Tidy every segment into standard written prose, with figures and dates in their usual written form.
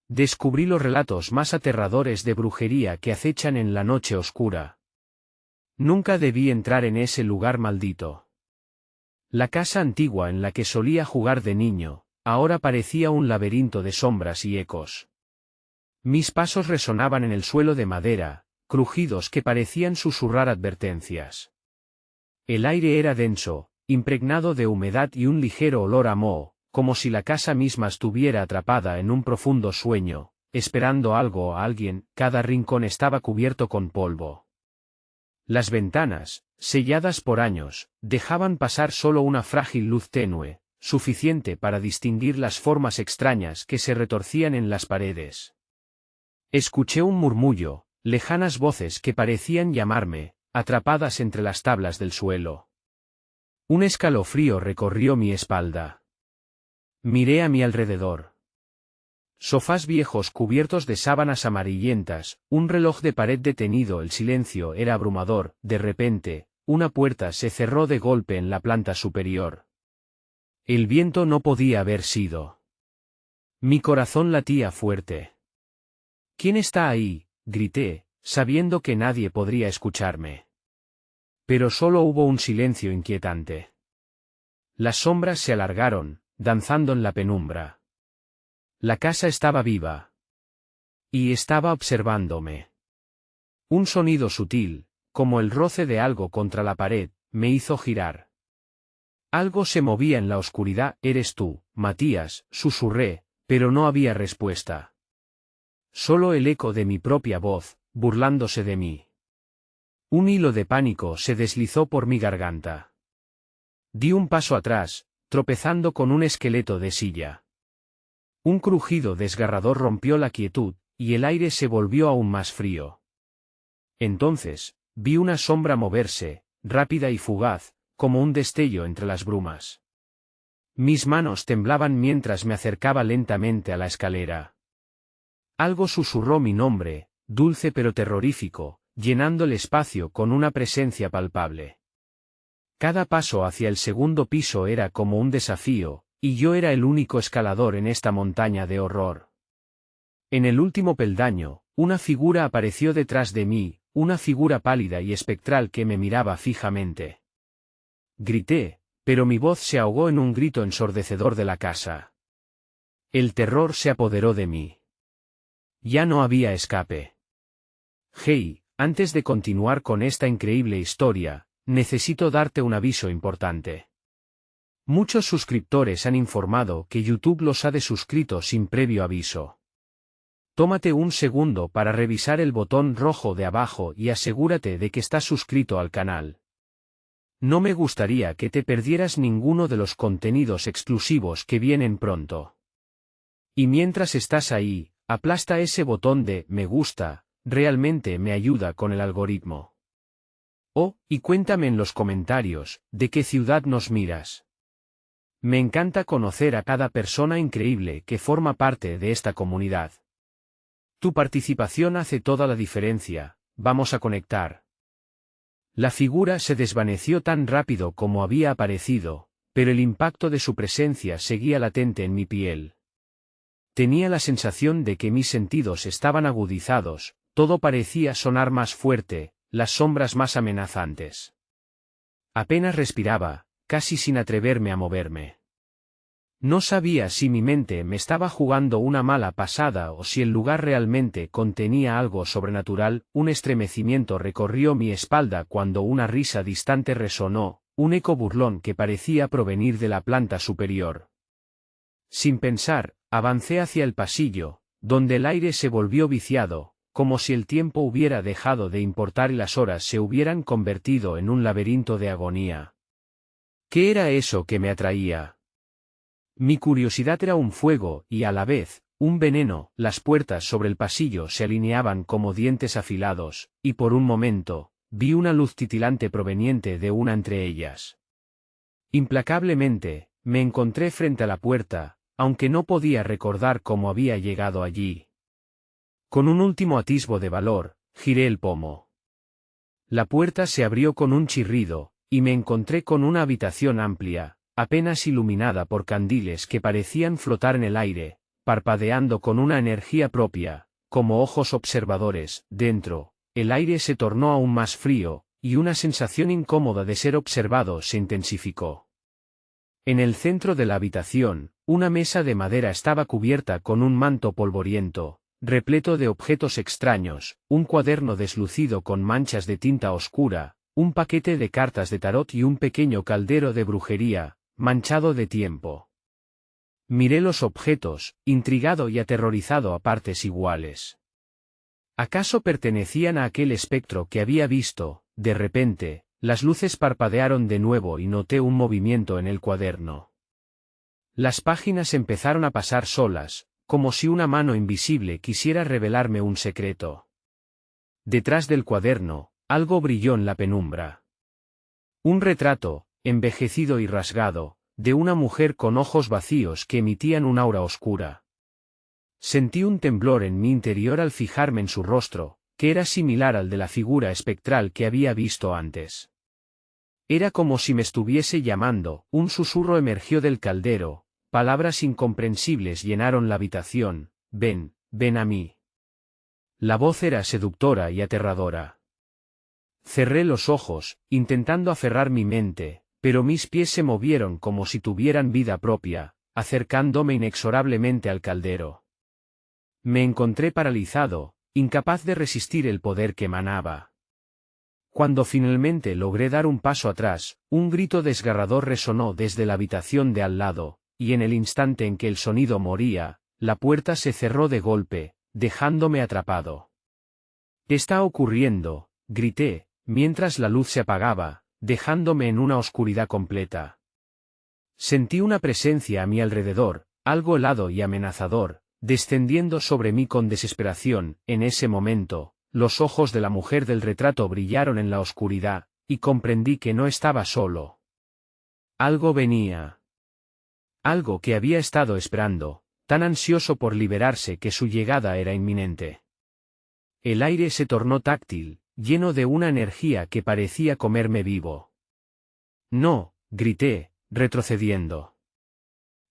descubrí los relatos más aterradores de brujería que acechan en la noche oscura. Nunca debí entrar en ese lugar maldito. La casa antigua en la que solía jugar de niño, ahora parecía un laberinto de sombras y ecos. Mis pasos resonaban en el suelo de madera, crujidos que parecían susurrar advertencias. El aire era denso, impregnado de humedad y un ligero olor a moho, como si la casa misma estuviera atrapada en un profundo sueño, esperando algo o a alguien. Cada rincón estaba cubierto con polvo. Las ventanas, selladas por años, dejaban pasar solo una frágil luz tenue, suficiente para distinguir las formas extrañas que se retorcían en las paredes. Escuché un murmullo, lejanas voces que parecían llamarme, atrapadas entre las tablas del suelo. Un escalofrío recorrió mi espalda. Miré a mi alrededor. Sofás viejos cubiertos de sábanas amarillentas, un reloj de pared detenido. El silencio era abrumador. De repente, una puerta se cerró de golpe en la planta superior. El viento no podía haber sido. Mi corazón latía fuerte. ¿Quién está ahí?, grité, sabiendo que nadie podría escucharme. Pero solo hubo un silencio inquietante. Las sombras se alargaron, danzando en la penumbra. La casa estaba viva. Y estaba observándome. Un sonido sutil, como el roce de algo contra la pared, me hizo girar. Algo se movía en la oscuridad. «Eres tú, Matías», susurré, pero no había respuesta. Solo el eco de mi propia voz, burlándose de mí. Un hilo de pánico se deslizó por mi garganta. Di un paso atrás, tropezando con un esqueleto de silla. Un crujido desgarrador rompió la quietud, y el aire se volvió aún más frío. Entonces, vi una sombra moverse, rápida y fugaz, como un destello entre las brumas. Mis manos temblaban mientras me acercaba lentamente a la escalera. Algo susurró mi nombre, dulce pero terrorífico, llenando el espacio con una presencia palpable. Cada paso hacia el segundo piso era como un desafío, y yo era el único escalador en esta montaña de horror. En el último peldaño, una figura apareció detrás de mí, una figura pálida y espectral que me miraba fijamente. Grité, pero mi voz se ahogó en un grito ensordecedor de la casa. El terror se apoderó de mí. Ya no había escape. Hey, antes de continuar con esta increíble historia, necesito darte un aviso importante. Muchos suscriptores han informado que YouTube los ha desuscrito sin previo aviso. Tómate un segundo para revisar el botón rojo de abajo y asegúrate de que estás suscrito al canal. No me gustaría que te perdieras ninguno de los contenidos exclusivos que vienen pronto. Y mientras estás ahí, aplasta ese botón de me gusta, realmente me ayuda con el algoritmo. Oh, y cuéntame en los comentarios, ¿de qué ciudad nos miras? Me encanta conocer a cada persona increíble que forma parte de esta comunidad. Tu participación hace toda la diferencia. Vamos a conectar. La figura se desvaneció tan rápido como había aparecido, pero el impacto de su presencia seguía latente en mi piel. Tenía la sensación de que mis sentidos estaban agudizados, todo parecía sonar más fuerte, las sombras más amenazantes. Apenas respiraba, casi sin atreverme a moverme. No sabía si mi mente me estaba jugando una mala pasada o si el lugar realmente contenía algo sobrenatural. Un estremecimiento recorrió mi espalda cuando una risa distante resonó, un eco burlón que parecía provenir de la planta superior. Sin pensar, avancé hacia el pasillo, donde el aire se volvió viciado, como si el tiempo hubiera dejado de importar y las horas se hubieran convertido en un laberinto de agonía. ¿Qué era eso que me atraía? Mi curiosidad era un fuego y a la vez, un veneno. Las puertas sobre el pasillo se alineaban como dientes afilados, y por un momento, vi una luz titilante proveniente de una entre ellas. Implacablemente, me encontré frente a la puerta, aunque no podía recordar cómo había llegado allí. Con un último atisbo de valor, giré el pomo. La puerta se abrió con un chirrido, y me encontré con una habitación amplia, apenas iluminada por candiles que parecían flotar en el aire, parpadeando con una energía propia, como ojos observadores. Dentro, el aire se tornó aún más frío, y una sensación incómoda de ser observado se intensificó. En el centro de la habitación, una mesa de madera estaba cubierta con un manto polvoriento, repleto de objetos extraños, un cuaderno deslucido con manchas de tinta oscura, un paquete de cartas de tarot y un pequeño caldero de brujería, manchado de tiempo. Miré los objetos, intrigado y aterrorizado a partes iguales. ¿Acaso pertenecían a aquel espectro que había visto? De repente, las luces parpadearon de nuevo y noté un movimiento en el cuaderno. Las páginas empezaron a pasar solas, como si una mano invisible quisiera revelarme un secreto. Detrás del cuaderno, algo brilló en la penumbra. Un retrato, envejecido y rasgado, de una mujer con ojos vacíos que emitían un aura oscura. Sentí un temblor en mi interior al fijarme en su rostro, que era similar al de la figura espectral que había visto antes. Era como si me estuviese llamando, un susurro emergió del caldero, palabras incomprensibles llenaron la habitación, ven, ven a mí. La voz era seductora y aterradora. Cerré los ojos, intentando aferrar mi mente, pero mis pies se movieron como si tuvieran vida propia, acercándome inexorablemente al caldero. Me encontré paralizado, incapaz de resistir el poder que emanaba. Cuando finalmente logré dar un paso atrás, un grito desgarrador resonó desde la habitación de al lado, y en el instante en que el sonido moría, la puerta se cerró de golpe, dejándome atrapado. ¿Qué está ocurriendo?, grité, mientras la luz se apagaba, dejándome en una oscuridad completa. Sentí una presencia a mi alrededor, algo helado y amenazador, descendiendo sobre mí con desesperación. En ese momento, los ojos de la mujer del retrato brillaron en la oscuridad, y comprendí que no estaba solo. Algo venía. Algo que había estado esperando, tan ansioso por liberarse que su llegada era inminente. El aire se tornó táctil, lleno de una energía que parecía comerme vivo. No, grité, retrocediendo.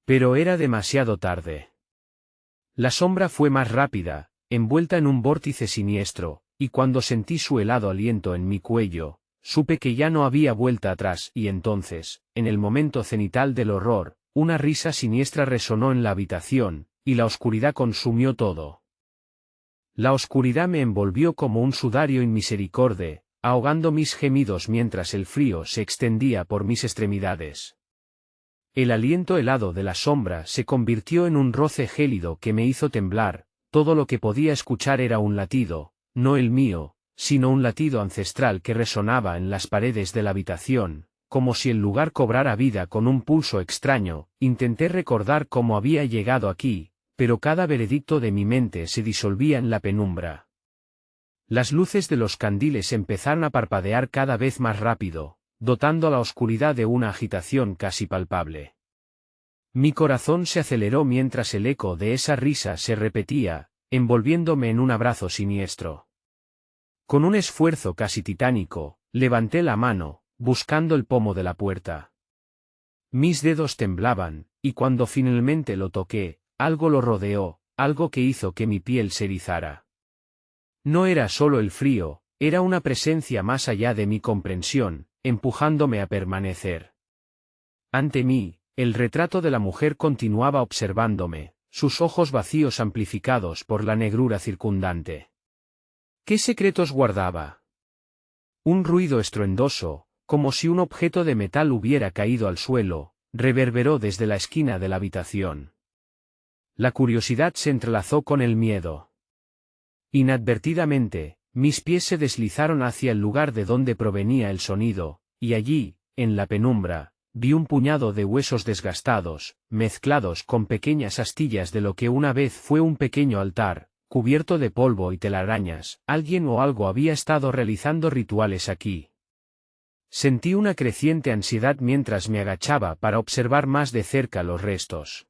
Pero era demasiado tarde. La sombra fue más rápida, envuelta en un vórtice siniestro, y cuando sentí su helado aliento en mi cuello, supe que ya no había vuelta atrás y entonces, en el momento cenital del horror, una risa siniestra resonó en la habitación, y la oscuridad consumió todo. La oscuridad me envolvió como un sudario inmisericorde, ahogando mis gemidos mientras el frío se extendía por mis extremidades. El aliento helado de la sombra se convirtió en un roce gélido que me hizo temblar. Todo lo que podía escuchar era un latido, no el mío, sino un latido ancestral que resonaba en las paredes de la habitación, como si el lugar cobrara vida con un pulso extraño. Intenté recordar cómo había llegado aquí, pero cada veredicto de mi mente se disolvía en la penumbra. Las luces de los candiles empezaron a parpadear cada vez más rápido, dotando a la oscuridad de una agitación casi palpable. Mi corazón se aceleró mientras el eco de esa risa se repetía, envolviéndome en un abrazo siniestro. Con un esfuerzo casi titánico, levanté la mano, buscando el pomo de la puerta. Mis dedos temblaban, y cuando finalmente lo toqué, algo lo rodeó, algo que hizo que mi piel se erizara. No era solo el frío, era una presencia más allá de mi comprensión, empujándome a permanecer. Ante mí, el retrato de la mujer continuaba observándome, sus ojos vacíos amplificados por la negrura circundante. ¿Qué secretos guardaba? Un ruido estruendoso, como si un objeto de metal hubiera caído al suelo, reverberó desde la esquina de la habitación. La curiosidad se entrelazó con el miedo. Inadvertidamente, mis pies se deslizaron hacia el lugar de donde provenía el sonido, y allí, en la penumbra, vi un puñado de huesos desgastados, mezclados con pequeñas astillas de lo que una vez fue un pequeño altar, cubierto de polvo y telarañas. Alguien o algo había estado realizando rituales aquí. Sentí una creciente ansiedad mientras me agachaba para observar más de cerca los restos.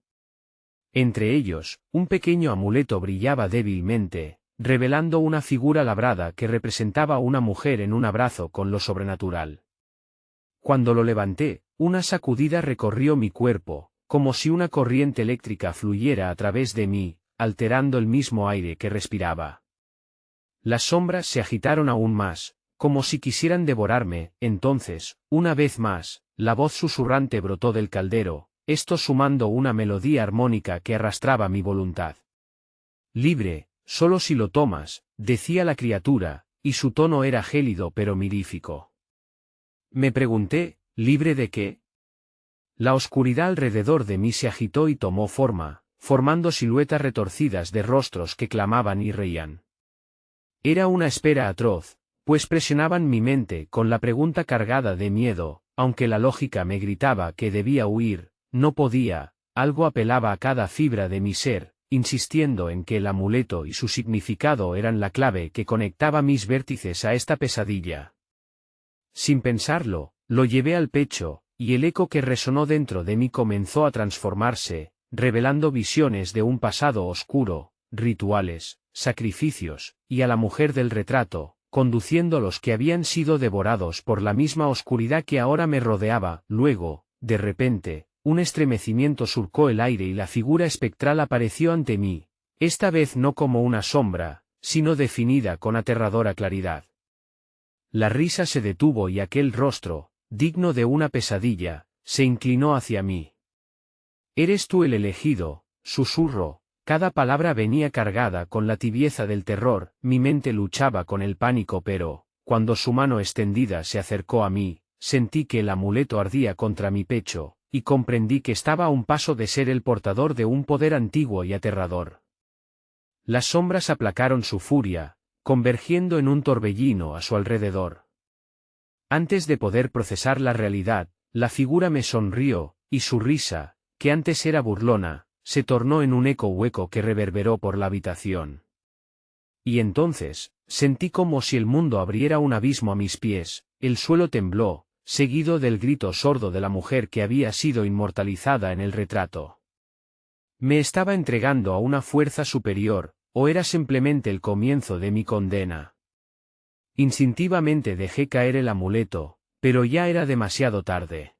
Entre ellos, un pequeño amuleto brillaba débilmente, revelando una figura labrada que representaba a una mujer en un abrazo con lo sobrenatural. Cuando lo levanté, una sacudida recorrió mi cuerpo, como si una corriente eléctrica fluyera a través de mí, alterando el mismo aire que respiraba. Las sombras se agitaron aún más, como si quisieran devorarme. Entonces, una vez más, la voz susurrante brotó del caldero, esto sumando una melodía armónica que arrastraba mi voluntad. Libre, solo si lo tomas, decía la criatura, y su tono era gélido pero mirífico. Me pregunté, ¿libre de qué? La oscuridad alrededor de mí se agitó y tomó forma, formando siluetas retorcidas de rostros que clamaban y reían. Era una espera atroz, pues presionaban mi mente con la pregunta cargada de miedo, aunque la lógica me gritaba que debía huir, no podía, algo apelaba a cada fibra de mi ser, insistiendo en que el amuleto y su significado eran la clave que conectaba mis vértices a esta pesadilla. Sin pensarlo, lo llevé al pecho, y el eco que resonó dentro de mí comenzó a transformarse, revelando visiones de un pasado oscuro, rituales, sacrificios, y a la mujer del retrato, conduciendo a los que habían sido devorados por la misma oscuridad que ahora me rodeaba. Luego, de repente, un estremecimiento surcó el aire y la figura espectral apareció ante mí, esta vez no como una sombra, sino definida con aterradora claridad. La risa se detuvo y aquel rostro, digno de una pesadilla, se inclinó hacia mí. «Eres tú el elegido», susurró, cada palabra venía cargada con la tibieza del terror, mi mente luchaba con el pánico pero, cuando su mano extendida se acercó a mí, sentí que el amuleto ardía contra mi pecho, y comprendí que estaba a un paso de ser el portador de un poder antiguo y aterrador. Las sombras aplacaron su furia, convergiendo en un torbellino a su alrededor. Antes de poder procesar la realidad, la figura me sonrió, y su risa, que antes era burlona, se tornó en un eco hueco que reverberó por la habitación. Y entonces, sentí como si el mundo abriera un abismo a mis pies, el suelo tembló, seguido del grito sordo de la mujer que había sido inmortalizada en el retrato. ¿Me estaba entregando a una fuerza superior, o era simplemente el comienzo de mi condena? Instintivamente dejé caer el amuleto, pero ya era demasiado tarde.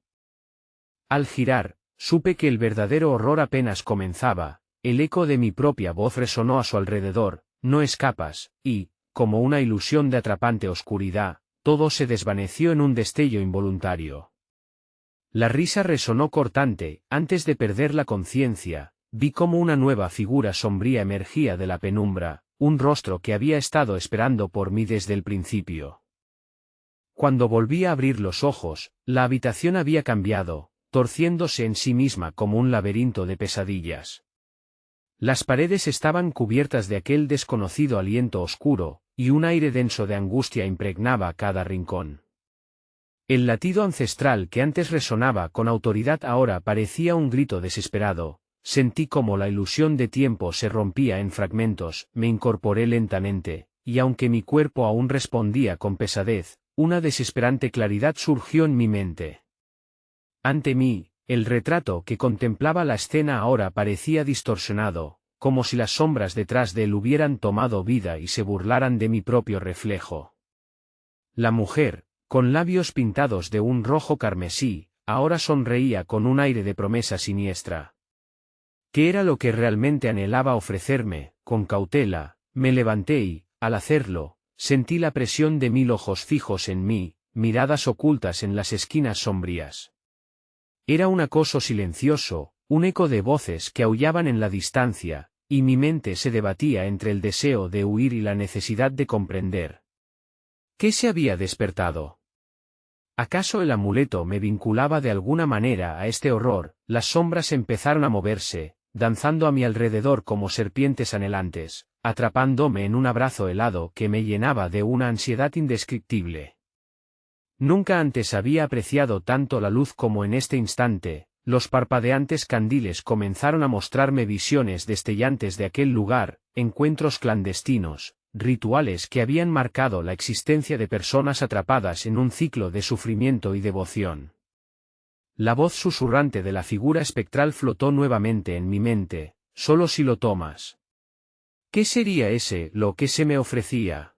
Al girar, supe que el verdadero horror apenas comenzaba, el eco de mi propia voz resonó a su alrededor, no escapas, y, como una ilusión de atrapante oscuridad, todo se desvaneció en un destello involuntario. La risa resonó cortante, antes de perder la conciencia, vi como una nueva figura sombría emergía de la penumbra, un rostro que había estado esperando por mí desde el principio. Cuando volví a abrir los ojos, la habitación había cambiado, torciéndose en sí misma como un laberinto de pesadillas. Las paredes estaban cubiertas de aquel desconocido aliento oscuro, y un aire denso de angustia impregnaba cada rincón. El latido ancestral que antes resonaba con autoridad ahora parecía un grito desesperado. Sentí como la ilusión de tiempo se rompía en fragmentos, me incorporé lentamente, y aunque mi cuerpo aún respondía con pesadez, una desesperante claridad surgió en mi mente. Ante mí, el retrato que contemplaba la escena ahora parecía distorsionado, como si las sombras detrás de él hubieran tomado vida y se burlaran de mi propio reflejo. La mujer, con labios pintados de un rojo carmesí, ahora sonreía con un aire de promesa siniestra. ¿Qué era lo que realmente anhelaba ofrecerme? Con cautela, me levanté y, al hacerlo, sentí la presión de 1000 ojos fijos en mí, miradas ocultas en las esquinas sombrías. Era un acoso silencioso, un eco de voces que aullaban en la distancia, y mi mente se debatía entre el deseo de huir y la necesidad de comprender. ¿Qué se había despertado? ¿Acaso el amuleto me vinculaba de alguna manera a este horror? Las sombras empezaron a moverse, danzando a mi alrededor como serpientes anhelantes, atrapándome en un abrazo helado que me llenaba de una ansiedad indescriptible. Nunca antes había apreciado tanto la luz como en este instante. Los parpadeantes candiles comenzaron a mostrarme visiones destellantes de aquel lugar, encuentros clandestinos, rituales que habían marcado la existencia de personas atrapadas en un ciclo de sufrimiento y devoción. La voz susurrante de la figura espectral flotó nuevamente en mi mente, solo si lo tomas. ¿Qué sería ese lo que se me ofrecía?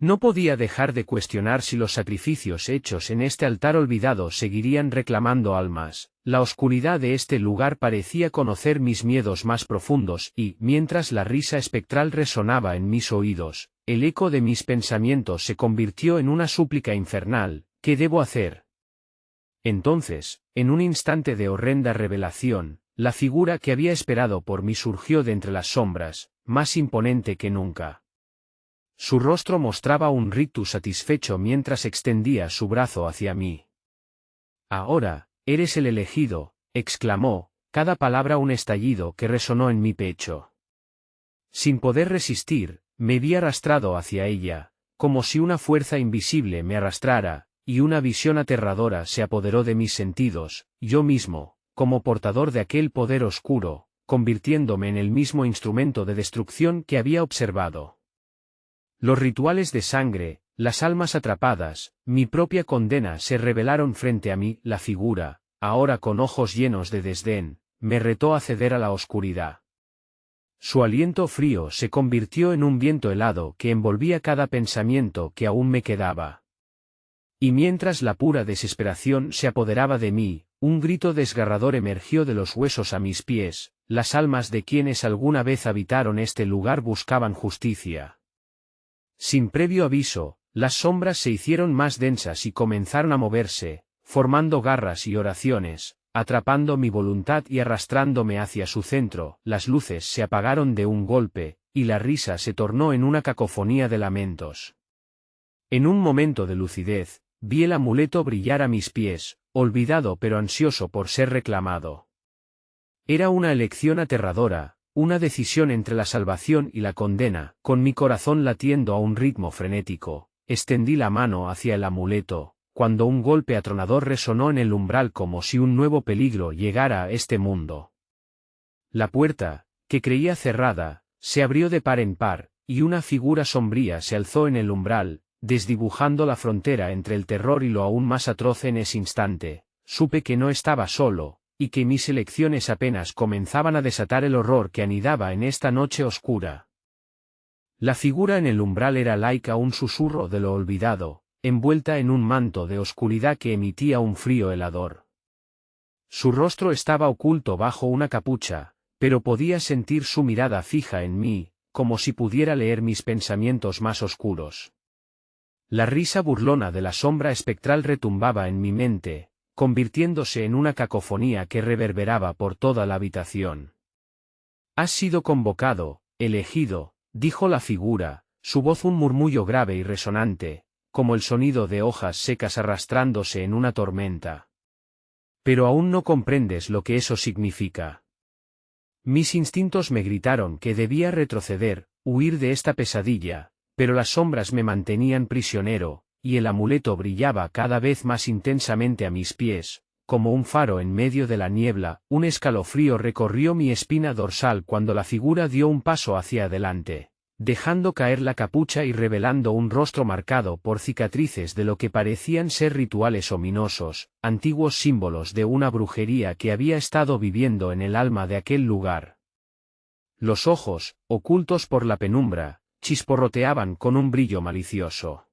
No podía dejar de cuestionar si los sacrificios hechos en este altar olvidado seguirían reclamando almas. La oscuridad de este lugar parecía conocer mis miedos más profundos y, mientras la risa espectral resonaba en mis oídos, el eco de mis pensamientos se convirtió en una súplica infernal. ¿Qué debo hacer? Entonces, en un instante de horrenda revelación, la figura que había esperado por mí surgió de entre las sombras, más imponente que nunca. Su rostro mostraba un rictus satisfecho mientras extendía su brazo hacia mí. Ahora, eres el elegido, exclamó, cada palabra un estallido que resonó en mi pecho. Sin poder resistir, me vi arrastrado hacia ella, como si una fuerza invisible me arrastrara, y una visión aterradora se apoderó de mis sentidos, yo mismo, como portador de aquel poder oscuro, convirtiéndome en el mismo instrumento de destrucción que había observado. Los rituales de sangre, las almas atrapadas, mi propia condena se revelaron frente a mí. La figura, ahora con ojos llenos de desdén, me retó a ceder a la oscuridad. Su aliento frío se convirtió en un viento helado que envolvía cada pensamiento que aún me quedaba. Y mientras la pura desesperación se apoderaba de mí, un grito desgarrador emergió de los huesos a mis pies. Las almas de quienes alguna vez habitaron este lugar buscaban justicia. Sin previo aviso, las sombras se hicieron más densas y comenzaron a moverse, formando garras y oraciones, atrapando mi voluntad y arrastrándome hacia su centro. Las luces se apagaron de un golpe, y la risa se tornó en una cacofonía de lamentos. En un momento de lucidez, vi el amuleto brillar a mis pies, olvidado pero ansioso por ser reclamado. Era una elección aterradora, una decisión entre la salvación y la condena. Con mi corazón latiendo a un ritmo frenético, extendí la mano hacia el amuleto, cuando un golpe atronador resonó en el umbral como si un nuevo peligro llegara a este mundo. La puerta, que creía cerrada, se abrió de par en par, y una figura sombría se alzó en el umbral, desdibujando la frontera entre el terror y lo aún más atroz. En ese instante, supe que no estaba solo, y que mis elecciones apenas comenzaban a desatar el horror que anidaba en esta noche oscura. La figura en el umbral era laica, un susurro de lo olvidado, envuelta en un manto de oscuridad que emitía un frío helador. Su rostro estaba oculto bajo una capucha, pero podía sentir su mirada fija en mí, como si pudiera leer mis pensamientos más oscuros. La risa burlona de la sombra espectral retumbaba en mi mente, convirtiéndose en una cacofonía que reverberaba por toda la habitación. «Has sido convocado, elegido», dijo la figura, su voz un murmullo grave y resonante, como el sonido de hojas secas arrastrándose en una tormenta. «Pero aún no comprendes lo que eso significa». Mis instintos me gritaron que debía retroceder, huir de esta pesadilla, pero las sombras me mantenían prisionero, y el amuleto brillaba cada vez más intensamente a mis pies, como un faro en medio de la niebla. Un escalofrío recorrió mi espina dorsal cuando la figura dio un paso hacia adelante, dejando caer la capucha y revelando un rostro marcado por cicatrices de lo que parecían ser rituales ominosos, antiguos símbolos de una brujería que había estado viviendo en el alma de aquel lugar. Los ojos, ocultos por la penumbra, chisporroteaban con un brillo malicioso.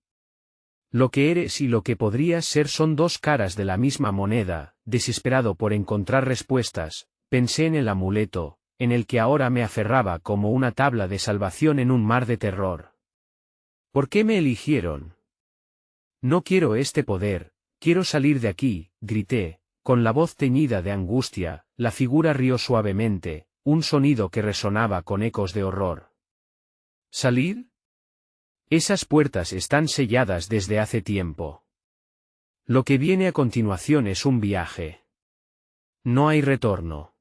Lo que eres y lo que podrías ser son dos caras de la misma moneda. Desesperado por encontrar respuestas, pensé en el amuleto, en el que ahora me aferraba como una tabla de salvación en un mar de terror. ¿Por qué me eligieron? No quiero este poder, quiero salir de aquí, grité, con la voz teñida de angustia. La figura rió suavemente, un sonido que resonaba con ecos de horror. ¿Salir? Esas puertas están selladas desde hace tiempo. Lo que viene a continuación es un viaje. No hay retorno.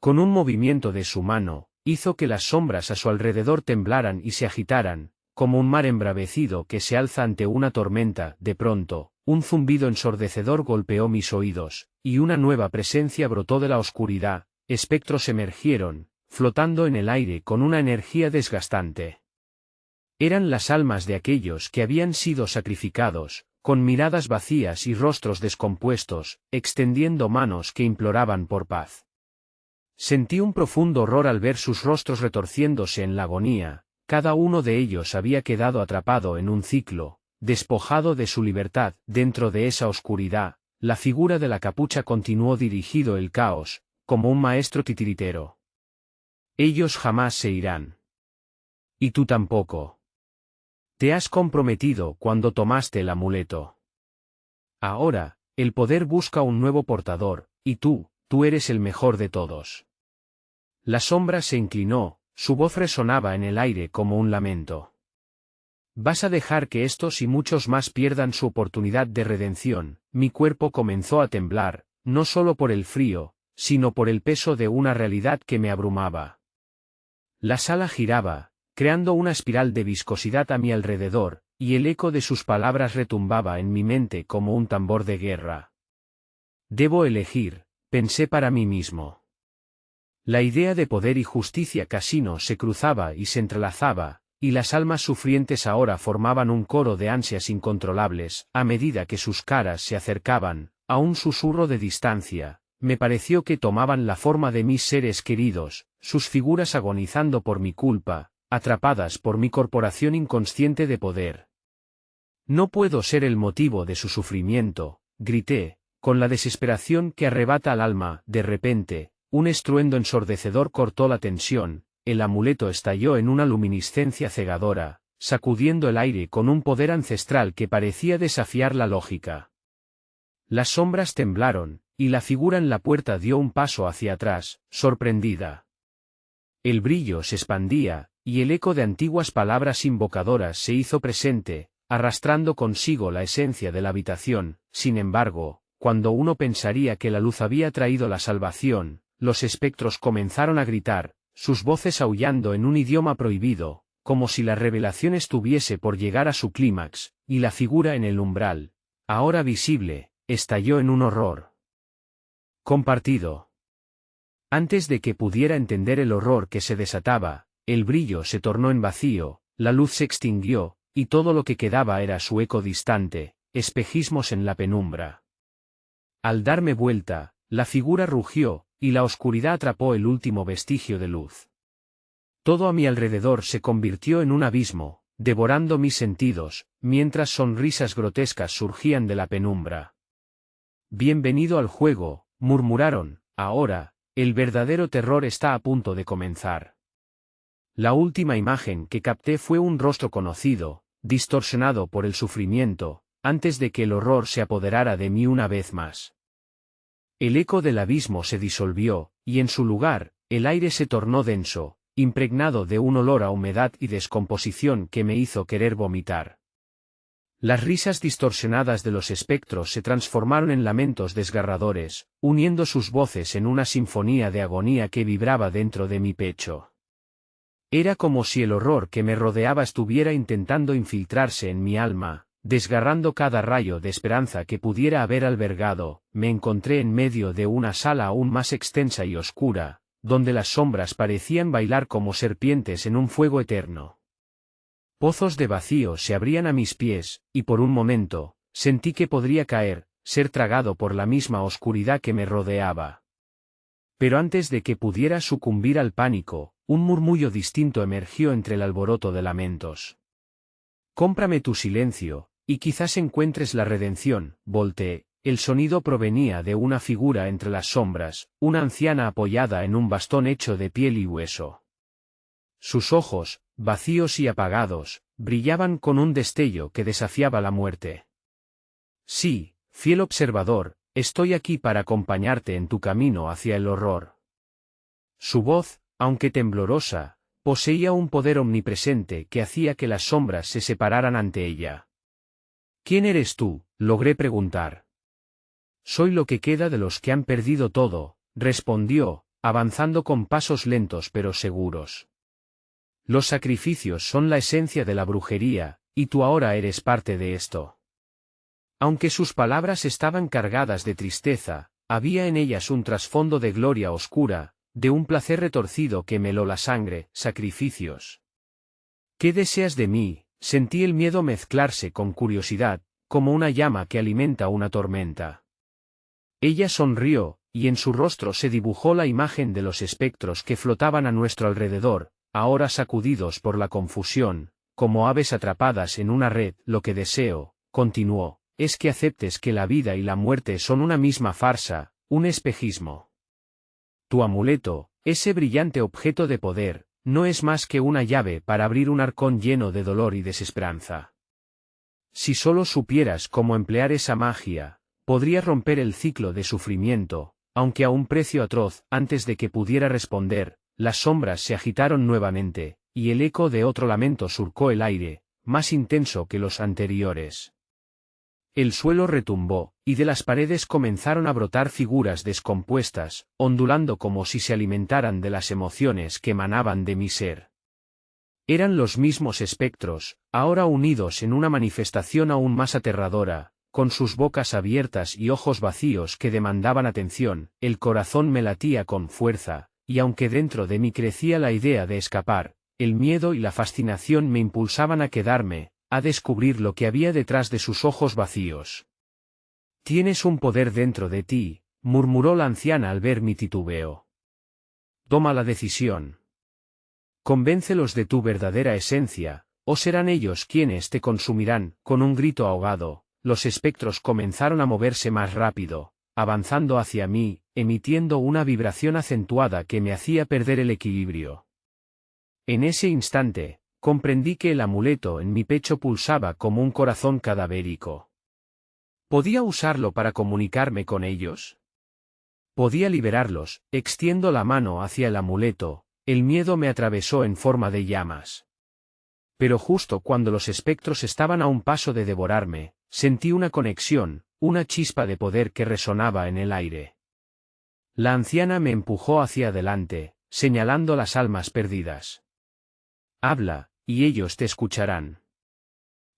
Con un movimiento de su mano, hizo que las sombras a su alrededor temblaran y se agitaran, como un mar embravecido que se alza ante una tormenta. De pronto, un zumbido ensordecedor golpeó mis oídos, y una nueva presencia brotó de la oscuridad. Espectros emergieron, flotando en el aire con una energía desgastante. Eran las almas de aquellos que habían sido sacrificados, con miradas vacías y rostros descompuestos, extendiendo manos que imploraban por paz. Sentí un profundo horror al ver sus rostros retorciéndose en la agonía, cada uno de ellos había quedado atrapado en un ciclo, despojado de su libertad. Dentro de esa oscuridad, la figura de la capucha continuó dirigido el caos, como un maestro titiritero. Ellos jamás se irán. Y tú tampoco. Te has comprometido cuando tomaste el amuleto. Ahora, el poder busca un nuevo portador, y tú eres el mejor de todos. La sombra se inclinó, su voz resonaba en el aire como un lamento. Vas a dejar que estos y muchos más pierdan su oportunidad de redención. Mi cuerpo comenzó a temblar, no solo por el frío, sino por el peso de una realidad que me abrumaba. La sala giraba, creando una espiral de viscosidad a mi alrededor, y el eco de sus palabras retumbaba en mi mente como un tambor de guerra. Debo elegir, pensé para mí mismo. La idea de poder y justicia casino se cruzaba y se entrelazaba, y las almas sufrientes ahora formaban un coro de ansias incontrolables. A medida que sus caras se acercaban, a un susurro de distancia, me pareció que tomaban la forma de mis seres queridos, sus figuras agonizando por mi culpa, atrapadas por mi corporación inconsciente de poder. No puedo ser el motivo de su sufrimiento, grité, con la desesperación que arrebata al alma. De repente, un estruendo ensordecedor cortó la tensión, el amuleto estalló en una luminiscencia cegadora, sacudiendo el aire con un poder ancestral que parecía desafiar la lógica. Las sombras temblaron, y la figura en la puerta dio un paso hacia atrás, sorprendida. El brillo se expandía, y el eco de antiguas palabras invocadoras se hizo presente, arrastrando consigo la esencia de la habitación. Sin embargo, cuando uno pensaría que la luz había traído la salvación, los espectros comenzaron a gritar, sus voces aullando en un idioma prohibido, como si la revelación estuviese por llegar a su clímax, y la figura en el umbral, ahora visible, estalló en un horror compartido. Antes de que pudiera entender el horror que se desataba, el brillo se tornó en vacío, la luz se extinguió, y todo lo que quedaba era su eco distante, espejismos en la penumbra. Al darme vuelta, la figura rugió, y la oscuridad atrapó el último vestigio de luz. Todo a mi alrededor se convirtió en un abismo, devorando mis sentidos, mientras sonrisas grotescas surgían de la penumbra. Bienvenido al juego, murmuraron. Ahora, el verdadero terror está a punto de comenzar. La última imagen que capté fue un rostro conocido, distorsionado por el sufrimiento, antes de que el horror se apoderara de mí una vez más. El eco del abismo se disolvió, y en su lugar, el aire se tornó denso, impregnado de un olor a humedad y descomposición que me hizo querer vomitar. Las risas distorsionadas de los espectros se transformaron en lamentos desgarradores, uniendo sus voces en una sinfonía de agonía que vibraba dentro de mi pecho. Era como si el horror que me rodeaba estuviera intentando infiltrarse en mi alma, desgarrando cada rayo de esperanza que pudiera haber albergado. Me encontré en medio de una sala aún más extensa y oscura, donde las sombras parecían bailar como serpientes en un fuego eterno. Pozos de vacío se abrían a mis pies, y por un momento, sentí que podría caer, ser tragado por la misma oscuridad que me rodeaba. Pero antes de que pudiera sucumbir al pánico, un murmullo distinto emergió entre el alboroto de lamentos. «Cómprame tu silencio, y quizás encuentres la redención». Volteé. El sonido provenía de una figura entre las sombras, una anciana apoyada en un bastón hecho de piel y hueso. Sus ojos, vacíos y apagados, brillaban con un destello que desafiaba la muerte. «Sí, fiel observador, estoy aquí para acompañarte en tu camino hacia el horror». Su voz, aunque temblorosa, poseía un poder omnipresente que hacía que las sombras se separaran ante ella. «¿Quién eres tú?», logré preguntar. «Soy lo que queda de los que han perdido todo», respondió, avanzando con pasos lentos pero seguros. «Los sacrificios son la esencia de la brujería, y tú ahora eres parte de esto». Aunque sus palabras estaban cargadas de tristeza, había en ellas un trasfondo de gloria oscura, de un placer retorcido que me heló la sangre. «Sacrificios. ¿Qué deseas de mí?». Sentí el miedo mezclarse con curiosidad, como una llama que alimenta una tormenta. Ella sonrió, y en su rostro se dibujó la imagen de los espectros que flotaban a nuestro alrededor, ahora sacudidos por la confusión, como aves atrapadas en una red. Lo que deseo, continuó, es que aceptes que la vida y la muerte son una misma farsa, un espejismo. Tu amuleto, ese brillante objeto de poder, no es más que una llave para abrir un arcón lleno de dolor y desesperanza. Si solo supieras cómo emplear esa magia, podrías romper el ciclo de sufrimiento, aunque a un precio atroz. Antes de que pudiera responder, las sombras se agitaron nuevamente, y el eco de otro lamento surcó el aire, más intenso que los anteriores. El suelo retumbó, y de las paredes comenzaron a brotar figuras descompuestas, ondulando como si se alimentaran de las emociones que emanaban de mi ser. Eran los mismos espectros, ahora unidos en una manifestación aún más aterradora, con sus bocas abiertas y ojos vacíos que demandaban atención. El corazón me latía con fuerza, y aunque dentro de mí crecía la idea de escapar, el miedo y la fascinación me impulsaban a quedarme, a descubrir lo que había detrás de sus ojos vacíos. Tienes un poder dentro de ti, murmuró la anciana al ver mi titubeo. Toma la decisión. Convéncelos de tu verdadera esencia, o serán ellos quienes te consumirán. Con un grito ahogado, los espectros comenzaron a moverse más rápido, avanzando hacia mí, emitiendo una vibración acentuada que me hacía perder el equilibrio. En ese instante, comprendí que el amuleto en mi pecho pulsaba como un corazón cadavérico. ¿Podía usarlo para comunicarme con ellos? Podía liberarlos. Extiendo la mano hacia el amuleto, el miedo me atravesó en forma de llamas. Pero justo cuando los espectros estaban a un paso de devorarme, sentí una conexión, una chispa de poder que resonaba en el aire. La anciana me empujó hacia adelante, señalando las almas perdidas. Habla, y ellos te escucharán.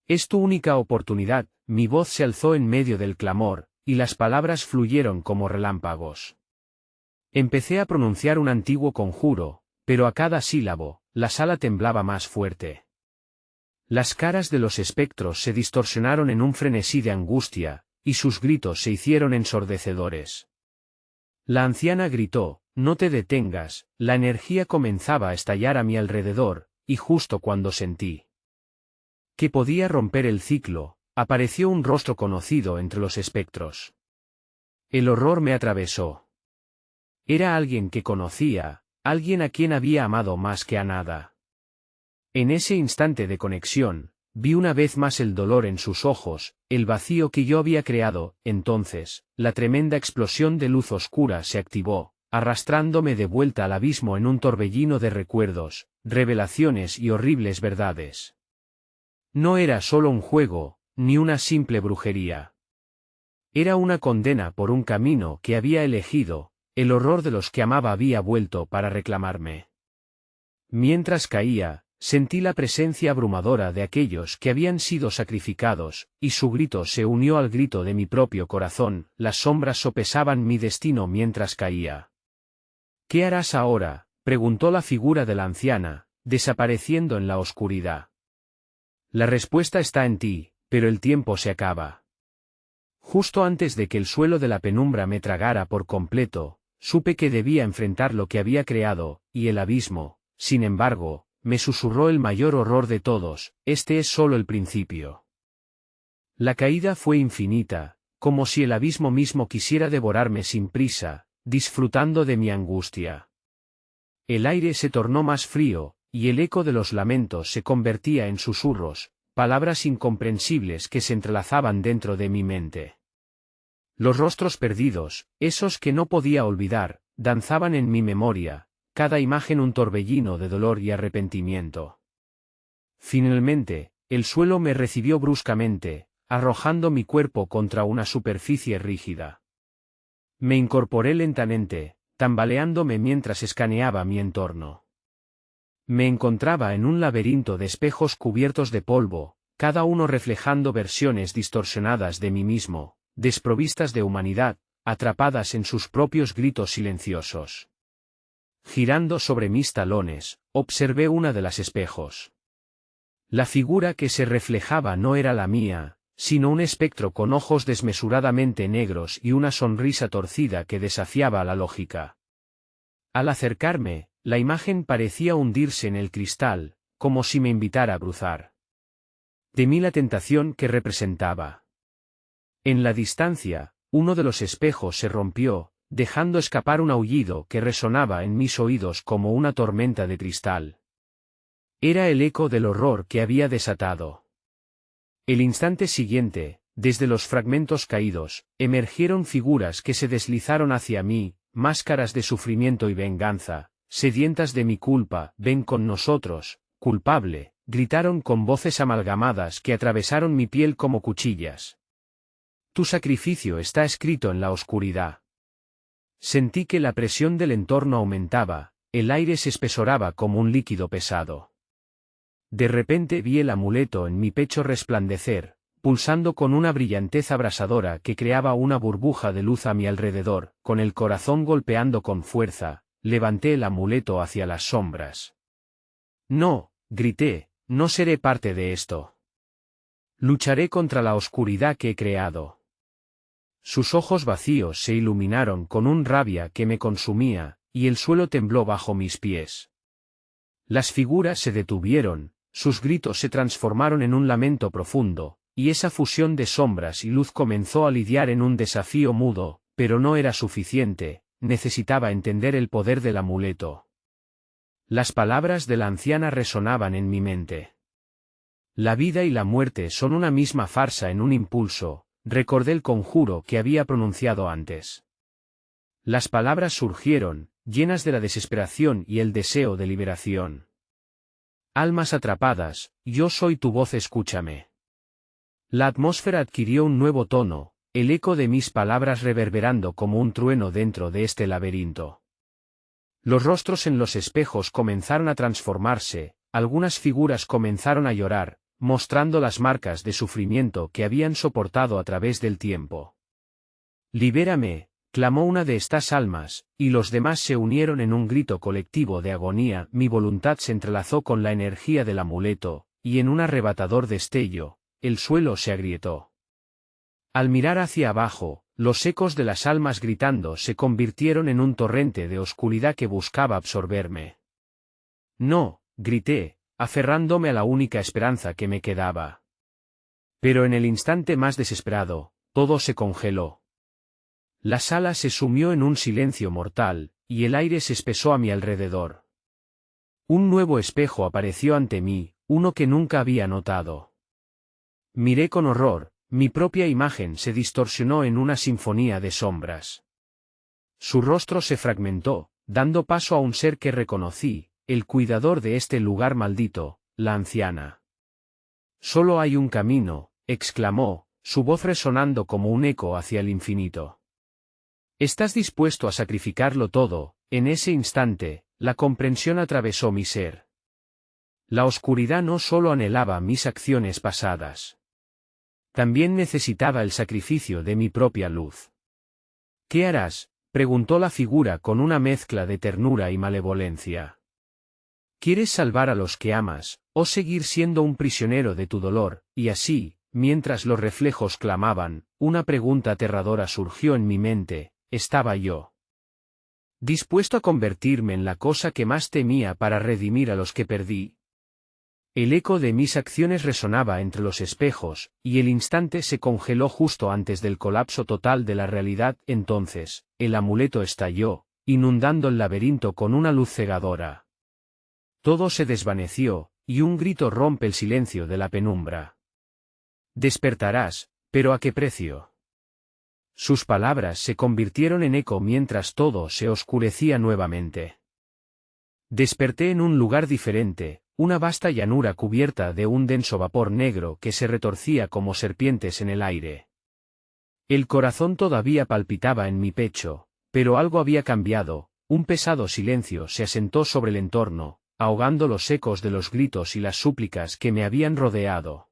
Es tu única oportunidad. Mi voz se alzó en medio del clamor, y las palabras fluyeron como relámpagos. Empecé a pronunciar un antiguo conjuro, pero a cada sílabo, la sala temblaba más fuerte. Las caras de los espectros se distorsionaron en un frenesí de angustia, y sus gritos se hicieron ensordecedores. La anciana gritó, no te detengas. La energía comenzaba a estallar a mi alrededor, y justo cuando sentí que podía romper el ciclo, apareció un rostro conocido entre los espectros. El horror me atravesó. Era alguien que conocía, alguien a quien había amado más que a nada. En ese instante de conexión, vi una vez más el dolor en sus ojos, el vacío que yo había creado. Entonces, la tremenda explosión de luz oscura se activó, arrastrándome de vuelta al abismo en un torbellino de recuerdos, revelaciones y horribles verdades. No era solo un juego, ni una simple brujería. Era una condena por un camino que había elegido. El horror de los que amaba había vuelto para reclamarme. Mientras caía, sentí la presencia abrumadora de aquellos que habían sido sacrificados, y su grito se unió al grito de mi propio corazón. Las sombras sopesaban mi destino mientras caía. ¿Qué harás ahora?, preguntó la figura de la anciana, desapareciendo en la oscuridad. La respuesta está en ti, pero el tiempo se acaba. Justo antes de que el suelo de la penumbra me tragara por completo, supe que debía enfrentar lo que había creado, y el abismo, sin embargo, me susurró el mayor horror de todos: este es solo el principio. La caída fue infinita, como si el abismo mismo quisiera devorarme sin prisa, disfrutando de mi angustia. El aire se tornó más frío, y el eco de los lamentos se convertía en susurros, palabras incomprensibles que se entrelazaban dentro de mi mente. Los rostros perdidos, esos que no podía olvidar, danzaban en mi memoria, cada imagen un torbellino de dolor y arrepentimiento. Finalmente, el suelo me recibió bruscamente, arrojando mi cuerpo contra una superficie rígida. Me incorporé lentamente, tambaleándome mientras escaneaba mi entorno. Me encontraba en un laberinto de espejos cubiertos de polvo, cada uno reflejando versiones distorsionadas de mí mismo, desprovistas de humanidad, atrapadas en sus propios gritos silenciosos. Girando sobre mis talones, observé una de las espejos. La figura que se reflejaba no era la mía, sino un espectro con ojos desmesuradamente negros y una sonrisa torcida que desafiaba la lógica. Al acercarme, la imagen parecía hundirse en el cristal, como si me invitara a cruzar. Temí la tentación que representaba. En la distancia, uno de los espejos se rompió, dejando escapar un aullido que resonaba en mis oídos como una tormenta de cristal. Era el eco del horror que había desatado. El instante siguiente, desde los fragmentos caídos, emergieron figuras que se deslizaron hacia mí, máscaras de sufrimiento y venganza, sedientas de mi culpa. «Ven con nosotros, culpable», gritaron con voces amalgamadas que atravesaron mi piel como cuchillas. «Tu sacrificio está escrito en la oscuridad». Sentí que la presión del entorno aumentaba, el aire se espesoraba como un líquido pesado. De repente vi el amuleto en mi pecho resplandecer, pulsando con una brillantez abrasadora que creaba una burbuja de luz a mi alrededor. Con el corazón golpeando con fuerza, levanté el amuleto hacia las sombras. «No», grité, «no seré parte de esto. Lucharé contra la oscuridad que he creado». Sus ojos vacíos se iluminaron con un rabia que me consumía, y el suelo tembló bajo mis pies. Las figuras se detuvieron, sus gritos se transformaron en un lamento profundo, y esa fusión de sombras y luz comenzó a lidiar en un desafío mudo, pero no era suficiente, necesitaba entender el poder del amuleto. Las palabras de la anciana resonaban en mi mente. La vida y la muerte son una misma farsa. En un impulso, recordé el conjuro que había pronunciado antes. Las palabras surgieron, llenas de la desesperación y el deseo de liberación. «Almas atrapadas, yo soy tu voz, escúchame». La atmósfera adquirió un nuevo tono, el eco de mis palabras reverberando como un trueno dentro de este laberinto. Los rostros en los espejos comenzaron a transformarse, algunas figuras comenzaron a llorar, mostrando las marcas de sufrimiento que habían soportado a través del tiempo. «Libérame», clamó una de estas almas, y los demás se unieron en un grito colectivo de agonía. Mi voluntad se entrelazó con la energía del amuleto, y en un arrebatador destello, el suelo se agrietó. Al mirar hacia abajo, los ecos de las almas gritando se convirtieron en un torrente de oscuridad que buscaba absorberme. «No», grité, aferrándome a la única esperanza que me quedaba. Pero en el instante más desesperado, todo se congeló. La sala se sumió en un silencio mortal, y el aire se espesó a mi alrededor. Un nuevo espejo apareció ante mí, uno que nunca había notado. Miré con horror, mi propia imagen se distorsionó en una sinfonía de sombras. Su rostro se fragmentó, dando paso a un ser que reconocí, el cuidador de este lugar maldito, la anciana. «Solo hay un camino», exclamó, su voz resonando como un eco hacia el infinito. «¿Estás dispuesto a sacrificarlo todo?». En ese instante, la comprensión atravesó mi ser. La oscuridad no solo anhelaba mis acciones pasadas. También necesitaba el sacrificio de mi propia luz. «¿Qué harás?», preguntó la figura con una mezcla de ternura y malevolencia. «¿Quieres salvar a los que amas, o seguir siendo un prisionero de tu dolor?». Y así, mientras los reflejos clamaban, una pregunta aterradora surgió en mi mente. ¿Estaba yo dispuesto a convertirme en la cosa que más temía para redimir a los que perdí? El eco de mis acciones resonaba entre los espejos, y el instante se congeló justo antes del colapso total de la realidad. Entonces, el amuleto estalló, inundando el laberinto con una luz cegadora. Todo se desvaneció, y un grito rompe el silencio de la penumbra. «Despertarás, pero ¿a qué precio?». Sus palabras se convirtieron en eco mientras todo se oscurecía nuevamente. Desperté en un lugar diferente, una vasta llanura cubierta de un denso vapor negro que se retorcía como serpientes en el aire. El corazón todavía palpitaba en mi pecho, pero algo había cambiado, un pesado silencio se asentó sobre el entorno, ahogando los ecos de los gritos y las súplicas que me habían rodeado.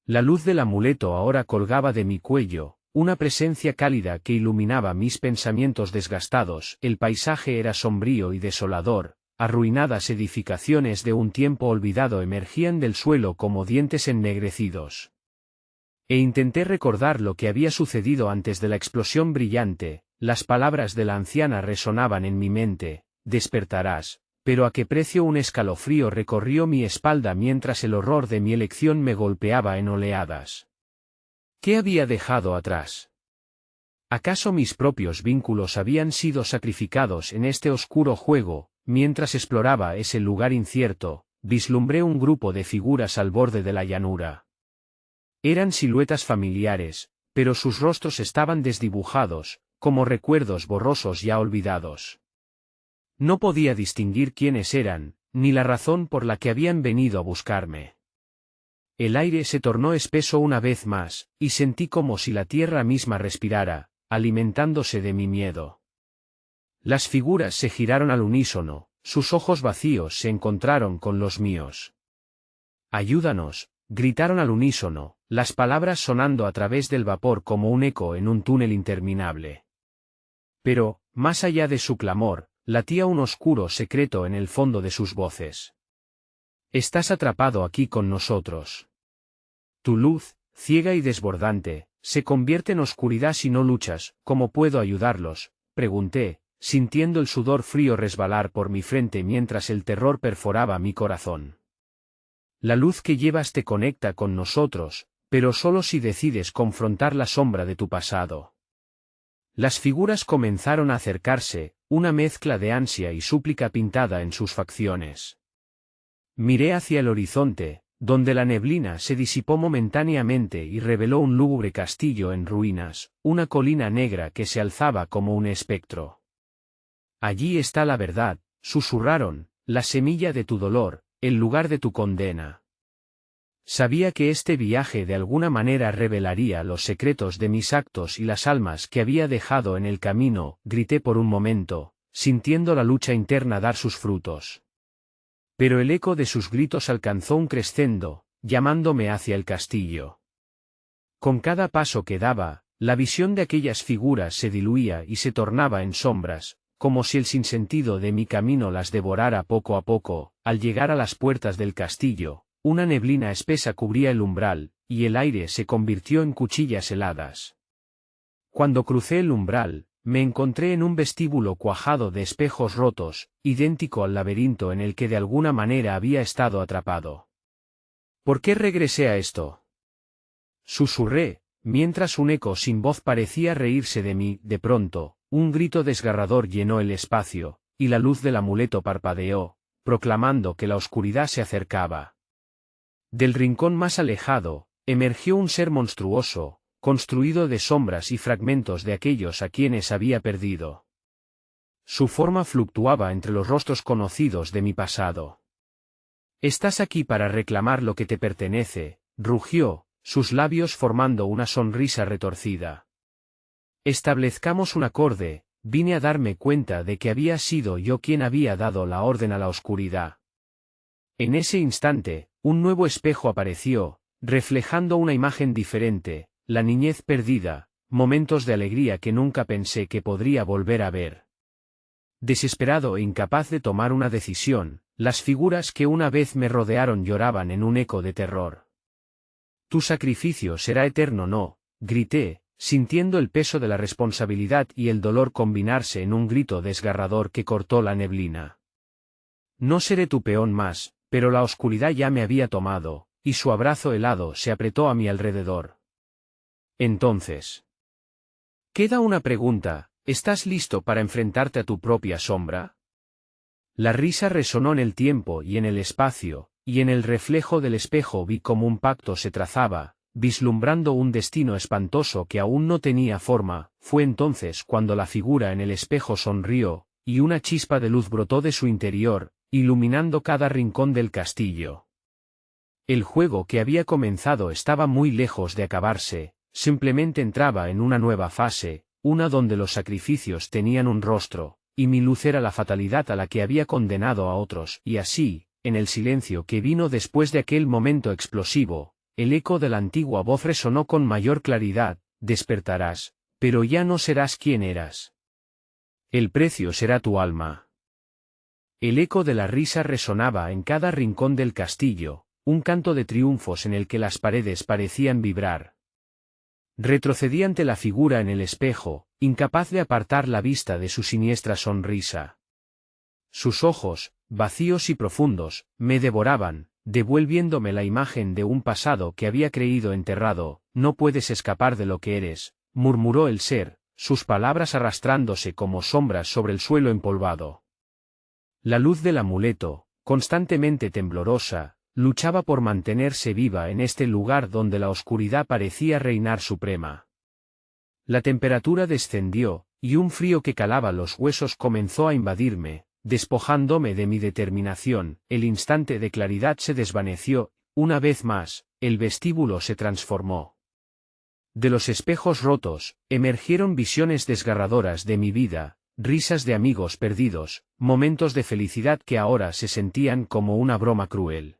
La luz del amuleto ahora colgaba de mi cuello, una presencia cálida que iluminaba mis pensamientos desgastados. El paisaje era sombrío y desolador, arruinadas edificaciones de un tiempo olvidado emergían del suelo como dientes ennegrecidos. E intenté recordar lo que había sucedido antes de la explosión brillante. Las palabras de la anciana resonaban en mi mente: despertarás, pero a qué precio. Un escalofrío recorrió mi espalda mientras el horror de mi elección me golpeaba en oleadas. ¿Qué había dejado atrás? ¿Acaso mis propios vínculos habían sido sacrificados en este oscuro juego? Mientras exploraba ese lugar incierto, vislumbré un grupo de figuras al borde de la llanura. Eran siluetas familiares, pero sus rostros estaban desdibujados, como recuerdos borrosos ya olvidados. No podía distinguir quiénes eran, ni la razón por la que habían venido a buscarme. El aire se tornó espeso una vez más, y sentí como si la tierra misma respirara, alimentándose de mi miedo. Las figuras se giraron al unísono, sus ojos vacíos se encontraron con los míos. «Ayúdanos», gritaron al unísono, las palabras sonando a través del vapor como un eco en un túnel interminable. Pero, más allá de su clamor, latía un oscuro secreto en el fondo de sus voces. «Estás atrapado aquí con nosotros. Tu luz, ciega y desbordante, se convierte en oscuridad si no luchas». «¿Cómo puedo ayudarlos?», pregunté, sintiendo el sudor frío resbalar por mi frente mientras el terror perforaba mi corazón. «La luz que llevas te conecta con nosotros, pero solo si decides confrontar la sombra de tu pasado». Las figuras comenzaron a acercarse, una mezcla de ansia y súplica pintada en sus facciones. Miré hacia el horizonte, donde la neblina se disipó momentáneamente y reveló un lúgubre castillo en ruinas, una colina negra que se alzaba como un espectro. «Allí está la verdad», susurraron, «la semilla de tu dolor, el lugar de tu condena». Sabía que este viaje de alguna manera revelaría los secretos de mis actos y las almas que había dejado en el camino. Grité por un momento, sintiendo la lucha interna dar sus frutos. Pero el eco de sus gritos alcanzó un crescendo, llamándome hacia el castillo. Con cada paso que daba, la visión de aquellas figuras se diluía y se tornaba en sombras, como si el sinsentido de mi camino las devorara poco a poco. Al llegar a las puertas del castillo, una neblina espesa cubría el umbral, y el aire se convirtió en cuchillas heladas. Cuando crucé el umbral, me encontré en un vestíbulo cuajado de espejos rotos, idéntico al laberinto en el que de alguna manera había estado atrapado. ¿Por qué regresé a esto?, susurré, mientras un eco sin voz parecía reírse de mí. De pronto, un grito desgarrador llenó el espacio, y la luz del amuleto parpadeó, proclamando que la oscuridad se acercaba. Del rincón más alejado, emergió un ser monstruoso, construido de sombras y fragmentos de aquellos a quienes había perdido. Su forma fluctuaba entre los rostros conocidos de mi pasado. «Estás aquí para reclamar lo que te pertenece», rugió, sus labios formando una sonrisa retorcida. «Establezcamos un acorde, vine a darme cuenta de que había sido yo quien había dado la orden a la oscuridad». En ese instante, un nuevo espejo apareció, reflejando una imagen diferente, la niñez perdida, momentos de alegría que nunca pensé que podría volver a ver. Desesperado e incapaz de tomar una decisión, las figuras que una vez me rodearon lloraban en un eco de terror. «Tu sacrificio será eterno», no, grité, sintiendo el peso de la responsabilidad y el dolor combinarse en un grito desgarrador que cortó la neblina. «No seré tu peón más», pero la oscuridad ya me había tomado, y su abrazo helado se apretó a mi alrededor. Entonces. Queda una pregunta, ¿estás listo para enfrentarte a tu propia sombra? La risa resonó en el tiempo y en el espacio, y en el reflejo del espejo vi cómo un pacto se trazaba, vislumbrando un destino espantoso que aún no tenía forma. Fue entonces cuando la figura en el espejo sonrió, y una chispa de luz brotó de su interior, iluminando cada rincón del castillo. El juego que había comenzado estaba muy lejos de acabarse, simplemente entraba en una nueva fase, una donde los sacrificios tenían un rostro, y mi luz era la fatalidad a la que había condenado a otros. Y así, en el silencio que vino después de aquel momento explosivo, el eco de la antigua voz resonó con mayor claridad: «Despertarás, pero ya no serás quien eras. El precio será tu alma». El eco de la risa resonaba en cada rincón del castillo, un canto de triunfos en el que las paredes parecían vibrar. Retrocedí ante la figura en el espejo, incapaz de apartar la vista de su siniestra sonrisa. Sus ojos, vacíos y profundos, me devoraban, devuelviéndome la imagen de un pasado que había creído enterrado. No puedes escapar de lo que eres, murmuró el ser, sus palabras arrastrándose como sombras sobre el suelo empolvado. La luz del amuleto, constantemente temblorosa, luchaba por mantenerse viva en este lugar donde la oscuridad parecía reinar suprema. La temperatura descendió, y un frío que calaba los huesos comenzó a invadirme, despojándome de mi determinación. El instante de claridad se desvaneció, una vez más, el vestíbulo se transformó. De los espejos rotos, emergieron visiones desgarradoras de mi vida, risas de amigos perdidos, momentos de felicidad que ahora se sentían como una broma cruel.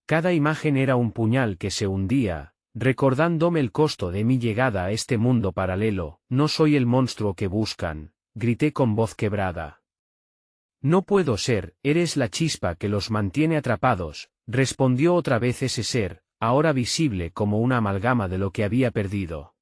Cada imagen era un puñal que se hundía, recordándome el costo de mi llegada a este mundo paralelo. No soy el monstruo que buscan, grité con voz quebrada. No puedo ser, eres la chispa que los mantiene atrapados, respondió otra vez ese ser, ahora visible como una amalgama de lo que había perdido.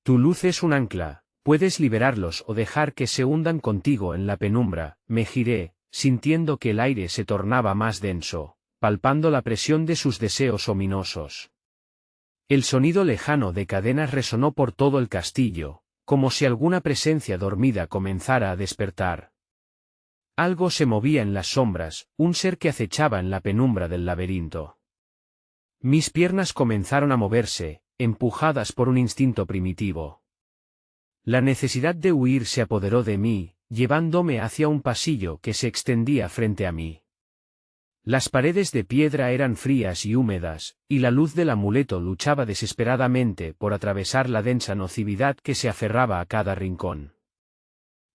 Tu luz es un ancla, puedes liberarlos o dejar que se hundan contigo en la penumbra. Me giré, sintiendo que el aire se tornaba más denso, palpando la presión de sus deseos ominosos. El sonido lejano de cadenas resonó por todo el castillo, como si alguna presencia dormida comenzara a despertar. Algo se movía en las sombras, un ser que acechaba en la penumbra del laberinto. Mis piernas comenzaron a moverse, empujadas por un instinto primitivo. La necesidad de huir se apoderó de mí, llevándome hacia un pasillo que se extendía frente a mí. Las paredes de piedra eran frías y húmedas, y la luz del amuleto luchaba desesperadamente por atravesar la densa nocividad que se aferraba a cada rincón.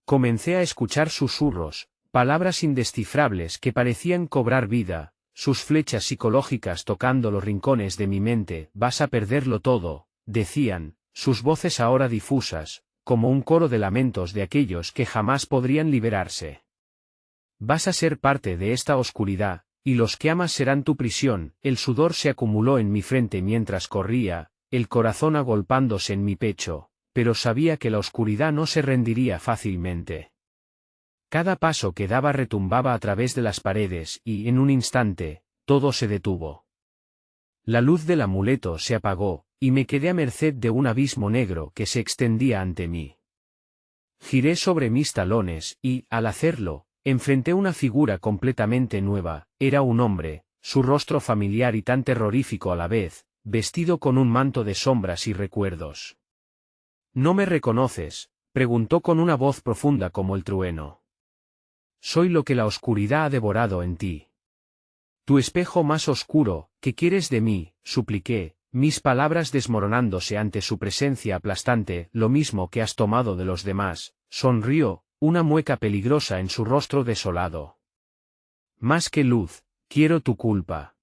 Comencé a escuchar susurros, palabras indescifrables que parecían cobrar vida, sus flechas psicológicas tocando los rincones de mi mente. Vas a perderlo todo, decían, sus voces ahora difusas, como un coro de lamentos de aquellos que jamás podrían liberarse. Vas a ser parte de esta oscuridad, y los que amas serán tu prisión. El sudor se acumuló en mi frente mientras corría, el corazón agolpándose en mi pecho, pero sabía que la oscuridad no se rendiría fácilmente. Cada paso que daba retumbaba a través de las paredes y, en un instante, todo se detuvo. La luz del amuleto se apagó, y me quedé a merced de un abismo negro que se extendía ante mí. Giré sobre mis talones y, al hacerlo, enfrenté una figura completamente nueva. Era un hombre, su rostro familiar y tan terrorífico a la vez, vestido con un manto de sombras y recuerdos. ¿No me reconoces?, preguntó con una voz profunda como el trueno. Soy lo que la oscuridad ha devorado en ti. Tu espejo más oscuro, ¿qué quieres de mí?, supliqué, mis palabras desmoronándose ante su presencia aplastante. Lo mismo que has tomado de los demás, sonrió, una mueca peligrosa en su rostro desolado. Más que luz, quiero tu culpa.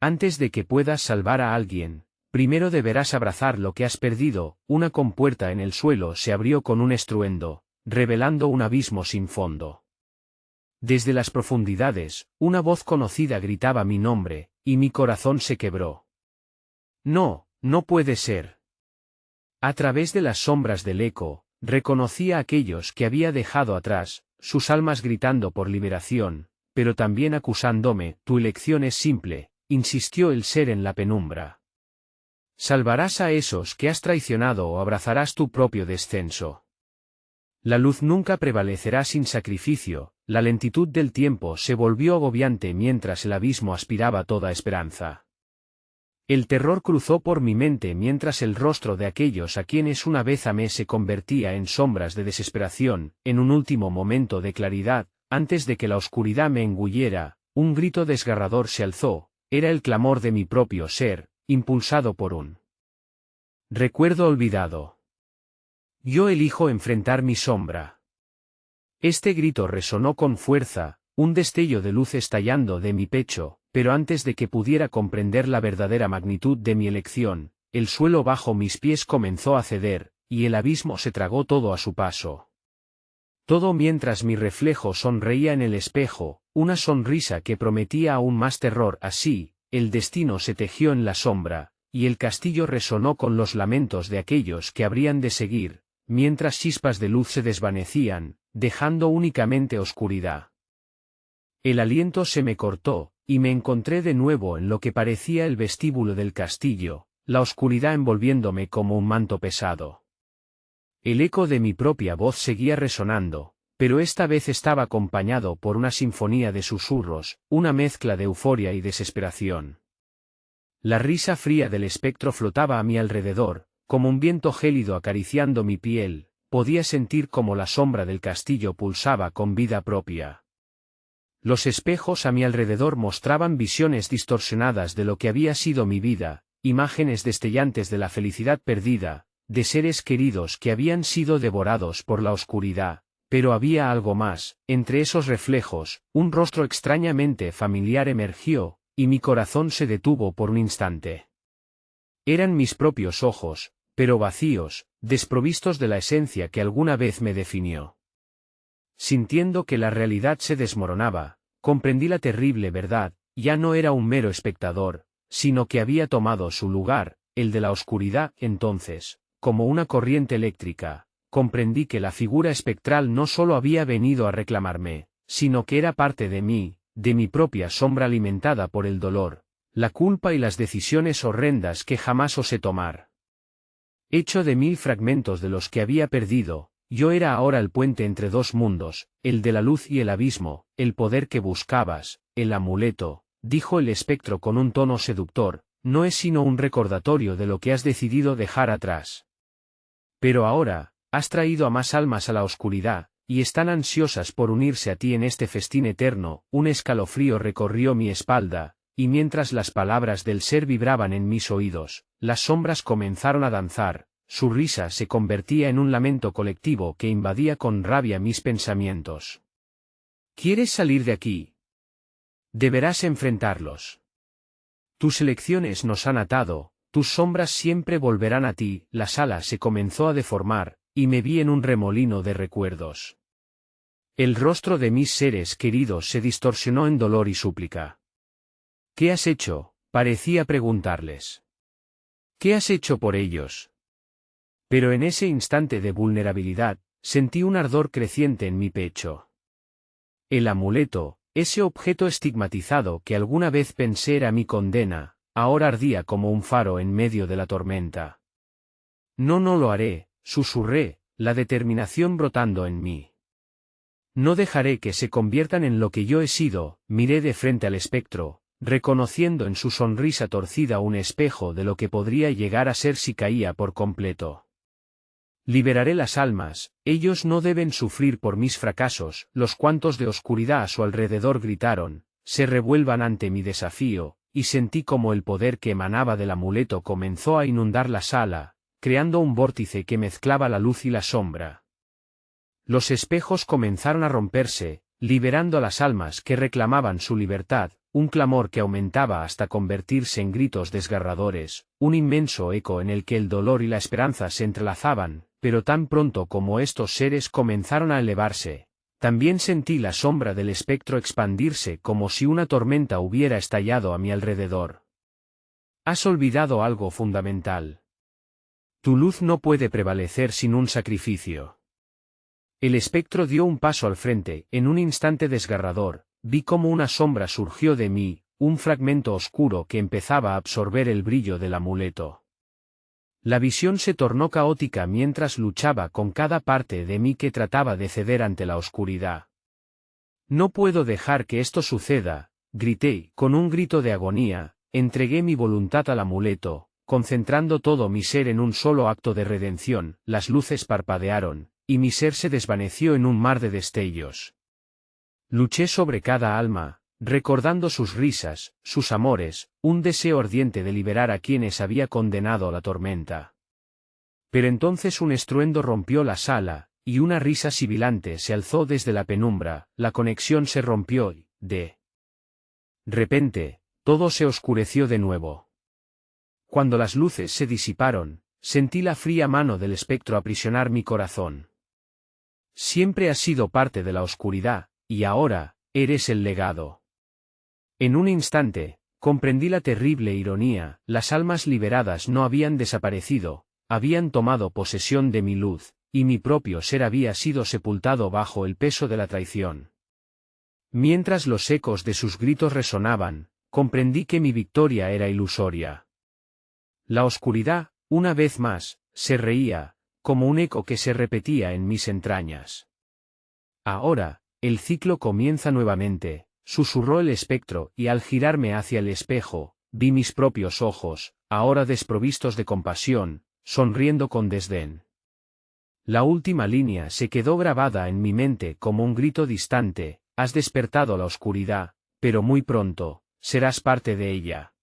Antes de que puedas salvar a alguien, primero deberás abrazar lo que has perdido. Una compuerta en el suelo se abrió con un estruendo, revelando un abismo sin fondo. Desde las profundidades, una voz conocida gritaba mi nombre, y mi corazón se quebró. No, no puede ser. A través de las sombras del eco, reconocí a aquellos que había dejado atrás, sus almas gritando por liberación, pero también acusándome. Tu elección es simple, insistió el ser en la penumbra. ¿Salvarás a esos que has traicionado o abrazarás tu propio descenso? La luz nunca prevalecerá sin sacrificio. La lentitud del tiempo se volvió agobiante mientras el abismo aspiraba toda esperanza. El terror cruzó por mi mente mientras el rostro de aquellos a quienes una vez amé se convertía en sombras de desesperación. En un último momento de claridad, antes de que la oscuridad me engulliera, un grito desgarrador se alzó. Era el clamor de mi propio ser, impulsado por un recuerdo olvidado. Yo elijo enfrentar mi sombra. Este grito resonó con fuerza, un destello de luz estallando de mi pecho, pero antes de que pudiera comprender la verdadera magnitud de mi elección, el suelo bajo mis pies comenzó a ceder, y el abismo se tragó todo a su paso. Todo mientras mi reflejo sonreía en el espejo, una sonrisa que prometía aún más terror. Así, el destino se tejió en la sombra, y el castillo resonó con los lamentos de aquellos que habrían de seguir. Mientras chispas de luz se desvanecían, dejando únicamente oscuridad. El aliento se me cortó, y me encontré de nuevo en lo que parecía el vestíbulo del castillo, la oscuridad envolviéndome como un manto pesado. El eco de mi propia voz seguía resonando, pero esta vez estaba acompañado por una sinfonía de susurros, una mezcla de euforia y desesperación. La risa fría del espectro flotaba a mi alrededor, como un viento gélido acariciando mi piel, podía sentir como la sombra del castillo pulsaba con vida propia. Los espejos a mi alrededor mostraban visiones distorsionadas de lo que había sido mi vida, imágenes destellantes de la felicidad perdida, de seres queridos que habían sido devorados por la oscuridad, pero había algo más, entre esos reflejos, un rostro extrañamente familiar emergió, y mi corazón se detuvo por un instante. Eran mis propios ojos, pero vacíos, desprovistos de la esencia que alguna vez me definió. Sintiendo que la realidad se desmoronaba, comprendí la terrible verdad, ya no era un mero espectador, sino que había tomado su lugar, el de la oscuridad. Entonces, como una corriente eléctrica, comprendí que la figura espectral no solo había venido a reclamarme, sino que era parte de mí, de mi propia sombra alimentada por el dolor, la culpa y las decisiones horrendas que jamás osé tomar. Hecho de 1000 fragmentos de los que había perdido, yo era ahora el puente entre dos mundos, el de la luz y el abismo, el poder que buscabas, el amuleto, dijo el espectro con un tono seductor, no es sino un recordatorio de lo que has decidido dejar atrás. Pero ahora, has traído a más almas a la oscuridad, y están ansiosas por unirse a ti en este festín eterno. Un escalofrío recorrió mi espalda, y mientras las palabras del ser vibraban en mis oídos, las sombras comenzaron a danzar. Su risa se convertía en un lamento colectivo que invadía con rabia mis pensamientos. ¿Quieres salir de aquí? Deberás enfrentarlos. Tus elecciones nos han atado, tus sombras siempre volverán a ti. La sala se comenzó a deformar, y me vi en un remolino de recuerdos. El rostro de mis seres queridos se distorsionó en dolor y súplica. ¿Qué has hecho? Parecía preguntarles. ¿Qué has hecho por ellos? Pero en ese instante de vulnerabilidad, sentí un ardor creciente en mi pecho. El amuleto, ese objeto estigmatizado que alguna vez pensé era mi condena, ahora ardía como un faro en medio de la tormenta. No lo haré, susurré, la determinación brotando en mí. No dejaré que se conviertan en lo que yo he sido. Miré de frente al espectro, reconociendo en su sonrisa torcida un espejo de lo que podría llegar a ser si caía por completo. Liberaré las almas, ellos no deben sufrir por mis fracasos. Los cuantos de oscuridad a su alrededor gritaron, se revuelvan ante mi desafío, y sentí como el poder que emanaba del amuleto comenzó a inundar la sala, creando un vórtice que mezclaba la luz y la sombra. Los espejos comenzaron a romperse, liberando a las almas que reclamaban su libertad, un clamor que aumentaba hasta convertirse en gritos desgarradores, un inmenso eco en el que el dolor y la esperanza se entrelazaban, pero tan pronto como estos seres comenzaron a elevarse, también sentí la sombra del espectro expandirse como si una tormenta hubiera estallado a mi alrededor. Has olvidado algo fundamental. Tu luz no puede prevalecer sin un sacrificio. El espectro dio un paso al frente. En un instante desgarrador, vi cómo una sombra surgió de mí, un fragmento oscuro que empezaba a absorber el brillo del amuleto. La visión se tornó caótica mientras luchaba con cada parte de mí que trataba de ceder ante la oscuridad. No puedo dejar que esto suceda, grité. Con un grito de agonía, entregué mi voluntad al amuleto, concentrando todo mi ser en un solo acto de redención. Las luces parpadearon, y mi ser se desvaneció en un mar de destellos. Luché sobre cada alma, recordando sus risas, sus amores, un deseo ardiente de liberar a quienes había condenado a la tormenta. Pero entonces un estruendo rompió la sala, y una risa sibilante se alzó desde la penumbra. La conexión se rompió y, de repente, todo se oscureció de nuevo. Cuando las luces se disiparon, sentí la fría mano del espectro aprisionar mi corazón. Siempre has sido parte de la oscuridad, y ahora, eres el legado. En un instante, comprendí la terrible ironía. Las almas liberadas no habían desaparecido, habían tomado posesión de mi luz, y mi propio ser había sido sepultado bajo el peso de la traición. Mientras los ecos de sus gritos resonaban, comprendí que mi victoria era ilusoria. La oscuridad, una vez más, se reía, como un eco que se repetía en mis entrañas. Ahora, el ciclo comienza nuevamente, susurró el espectro, y al girarme hacia el espejo, vi mis propios ojos, ahora desprovistos de compasión, sonriendo con desdén. La última línea se quedó grabada en mi mente como un grito distante: has despertado la oscuridad, pero muy pronto, serás parte de ella.